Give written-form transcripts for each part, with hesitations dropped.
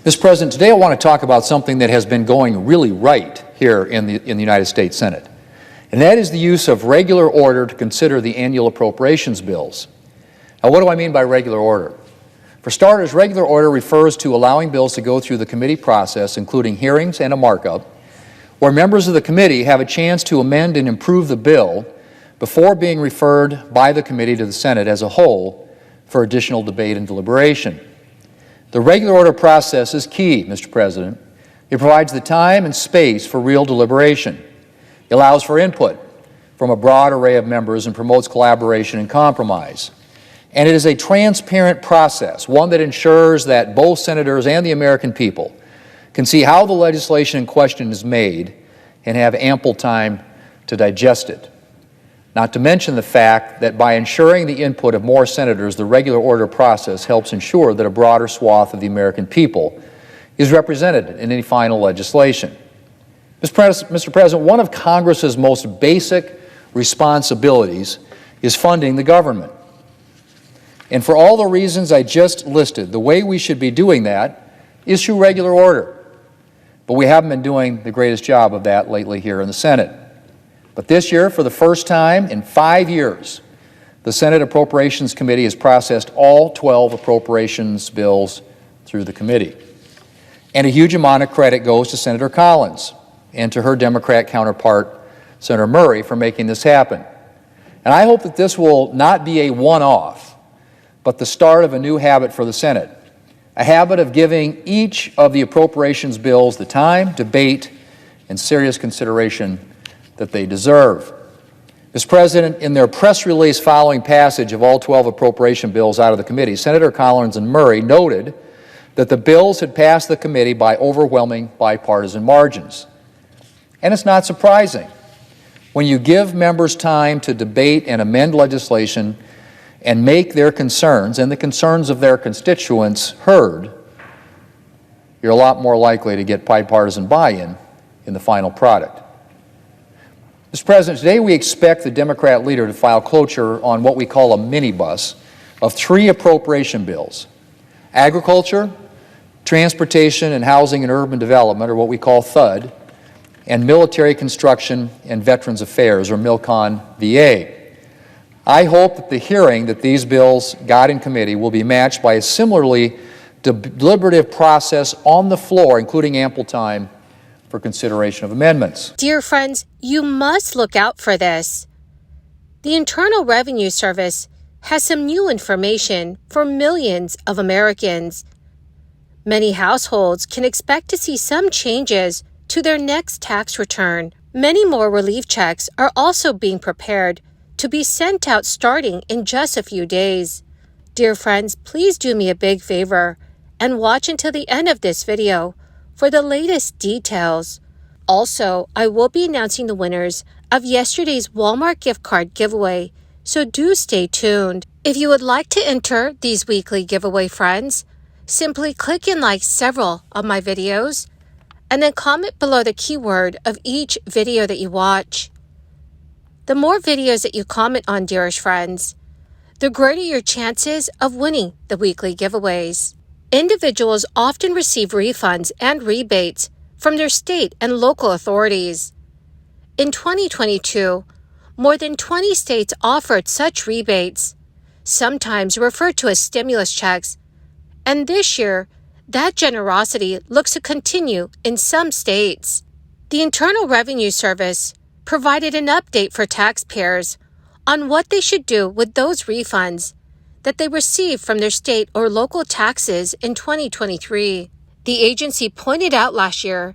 Mr. President, today I want to talk about something that has been going really right here in the United States Senate, and that is the use of regular order to consider the annual appropriations bills. Now, what do I mean by regular order? For starters, regular order refers to allowing bills to go through the committee process, including hearings and a markup, where members of the committee have a chance to amend and improve the bill before being referred by the committee to the Senate as a whole for additional debate and deliberation. The regular order process is key, Mr. President. It provides the time and space for real deliberation. It allows for input from a broad array of members and promotes collaboration and compromise. And it is a transparent process, one that ensures that both senators and the American people can see how the legislation in question is made and have ample time to digest it. Not to mention the fact that by ensuring the input of more senators, the regular order process helps ensure that a broader swath of the American people is represented in any final legislation. Mr. President, one of Congress's most basic responsibilities is funding the government. And for all the reasons I just listed, the way we should be doing that is through regular order. But we haven't been doing the greatest job of that lately here in the Senate. But this year, for the first time in 5 years, the Senate Appropriations Committee has processed all 12 appropriations bills through the committee. And a huge amount of credit goes to Senator Collins and to her Democrat counterpart, Senator Murray, for making this happen. And I hope that this will not be a one-off, but the start of a new habit for the Senate, a habit of giving each of the appropriations bills the time, debate, and serious consideration that they deserve. Mr. President, in their press release following passage of all 12 appropriation bills out of the committee, Senator Collins and Murray noted that the bills had passed the committee by overwhelming bipartisan margins. And it's not surprising. When you give members time to debate and amend legislation and make their concerns and the concerns of their constituents heard, you're a lot more likely to get bipartisan buy-in in the final product. Mr. President, today we expect the Democrat leader to file cloture on what we call a minibus of 3 appropriation bills: agriculture, transportation and housing and urban development, or what we call THUD, and military construction and veterans affairs, or MILCON VA. I hope that the hearing that these bills got in committee will be matched by a similarly deliberative process on the floor, including ample time for consideration of amendments. Dear friends, you must look out for this. The Internal Revenue Service has some new information for millions of Americans. Many households can expect to see some changes to their next tax return. Many more relief checks are also being prepared to be sent out starting in just a few days. Dear friends, please do me a big favor and watch until the end of this video for the latest details. Also, I will be announcing the winners of yesterday's Walmart gift card giveaway, so do stay tuned. If you would like to enter these weekly giveaway, friends, simply click and like several of my videos, and then comment below the keyword of each video that you watch. The more videos that you comment on, dearest friends, the greater your chances of winning the weekly giveaways. Individuals often receive refunds and rebates from their state and local authorities. In 2022, more than 20 states offered such rebates, sometimes referred to as stimulus checks, and this year, that generosity looks to continue in some states. The Internal Revenue Service provided an update for taxpayers on what they should do with those refunds that they received from their state or local taxes in 2023. The agency pointed out last year,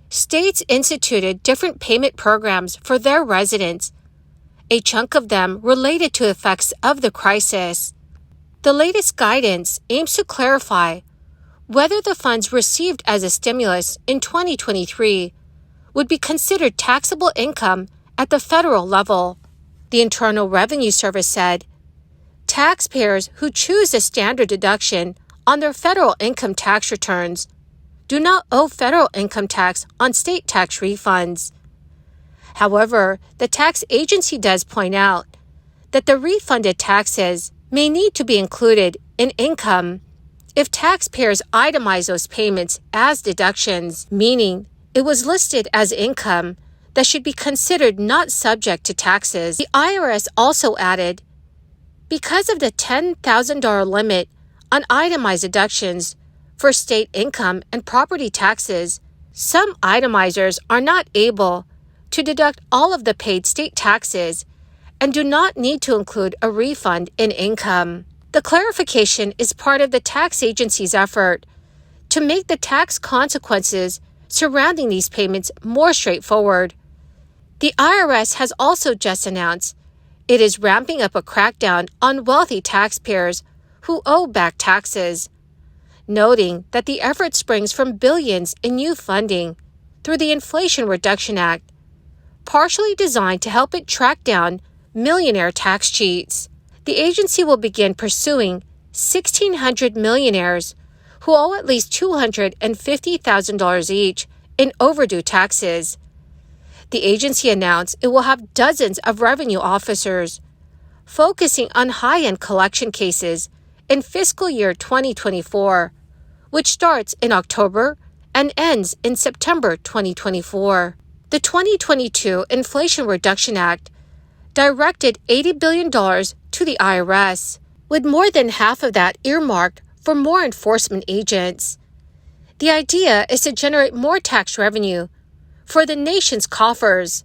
states instituted different payment programs for their residents, a chunk of them related to effects of the crisis. The latest guidance aims to clarify whether the funds received as a stimulus in 2023 would be considered taxable income at the federal level. The Internal Revenue Service said, taxpayers who choose a standard deduction on their federal income tax returns do not owe federal income tax on state tax refunds. However, the tax agency does point out that the refunded taxes may need to be included in income if taxpayers itemize those payments as deductions, meaning it was listed as income that should be considered not subject to taxes. The IRS also added, because of the $10,000 limit on itemized deductions for state income and property taxes, some itemizers are not able to deduct all of the paid state taxes and do not need to include a refund in income. The clarification is part of the tax agency's effort to make the tax consequences surrounding these payments more straightforward. The IRS has also just announced it is ramping up a crackdown on wealthy taxpayers who owe back taxes, noting that the effort springs from billions in new funding through the Inflation Reduction Act, partially designed to help it track down millionaire tax cheats. The agency will begin pursuing 1,600 millionaires who owe at least $250,000 each in overdue taxes. The agency announced it will have dozens of revenue officers focusing on high-end collection cases in fiscal year 2024, which starts in October and ends in September 2024. The 2022 Inflation Reduction Act directed $80 billion to the IRS, with more than half of that earmarked for more enforcement agents. The idea is to generate more tax revenue for the nation's coffers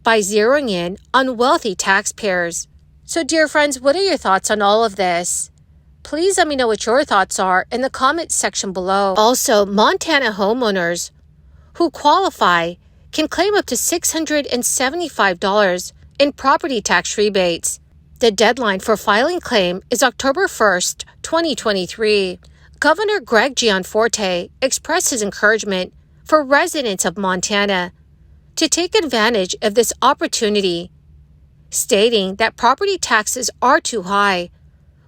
by zeroing in on wealthy taxpayers. So, dear friends, what are your thoughts on all of this? Please let me know what your thoughts are in the comments section below. Also, Montana homeowners who qualify can claim up to $675 in property tax rebates. The deadline for filing claim is October 1st, 2023. Governor Greg Gianforte expressed his encouragement for residents of Montana to take advantage of this opportunity, stating that property taxes are too high,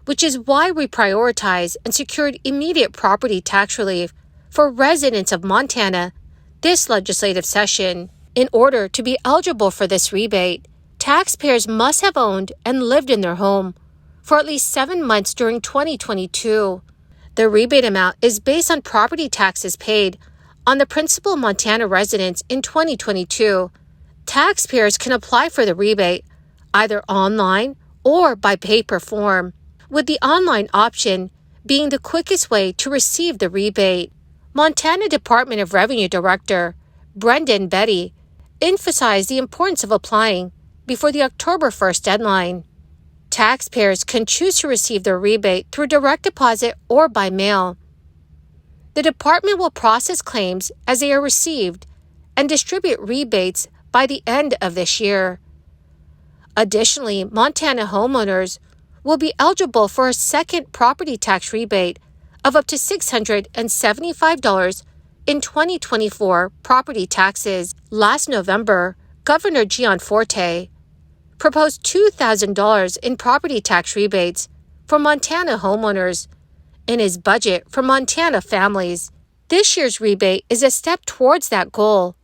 which is why we prioritize and secured immediate property tax relief for residents of Montana this legislative session. In order to be eligible for this rebate, taxpayers must have owned and lived in their home for at least 7 months during 2022. The rebate amount is based on property taxes paid on the principal Montana residents in 2022. Taxpayers can apply for the rebate either online or by paper form, with the online option being the quickest way to receive the rebate. Montana Department of Revenue Director Brendan Betty emphasized the importance of applying before the October 1st deadline. Taxpayers can choose to receive their rebate through direct deposit or by mail. The department will process claims as they are received and distribute rebates by the end of this year. Additionally, Montana homeowners will be eligible for a second property tax rebate of up to $675 in 2024 property taxes. Last November, Governor Gianforte proposed $2,000 in property tax rebates for Montana homeowners in his budget for Montana families. This year's rebate is a step towards that goal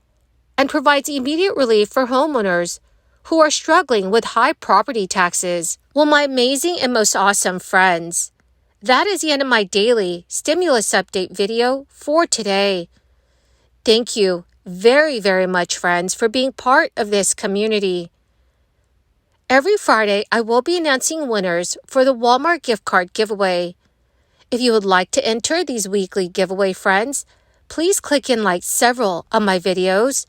and provides immediate relief for homeowners who are struggling with high property taxes. Well, my amazing and most awesome friends, that is the end of my daily stimulus update video for today. Thank you very, very much, friends, for being part of this community. Every Friday, I will be announcing winners for the Walmart gift card giveaway. If you would like to enter these weekly giveaway, friends, please click and like several of my videos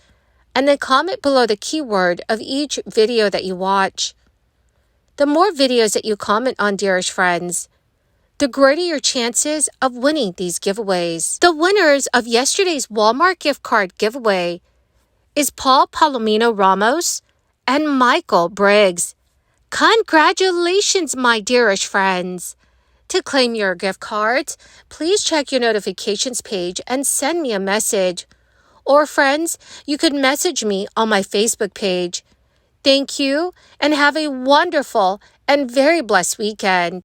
and then comment below the keyword of each video that you watch. The more videos that you comment on, dearest friends, the greater your chances of winning these giveaways. The winners of yesterday's Walmart gift card giveaway is Paul Palomino Ramos and Michael Briggs. Congratulations, my dearest friends! To claim your gift cards, please check your notifications page and send me a message. Or friends, you could message me on my Facebook page. Thank you and have a wonderful and very blessed weekend.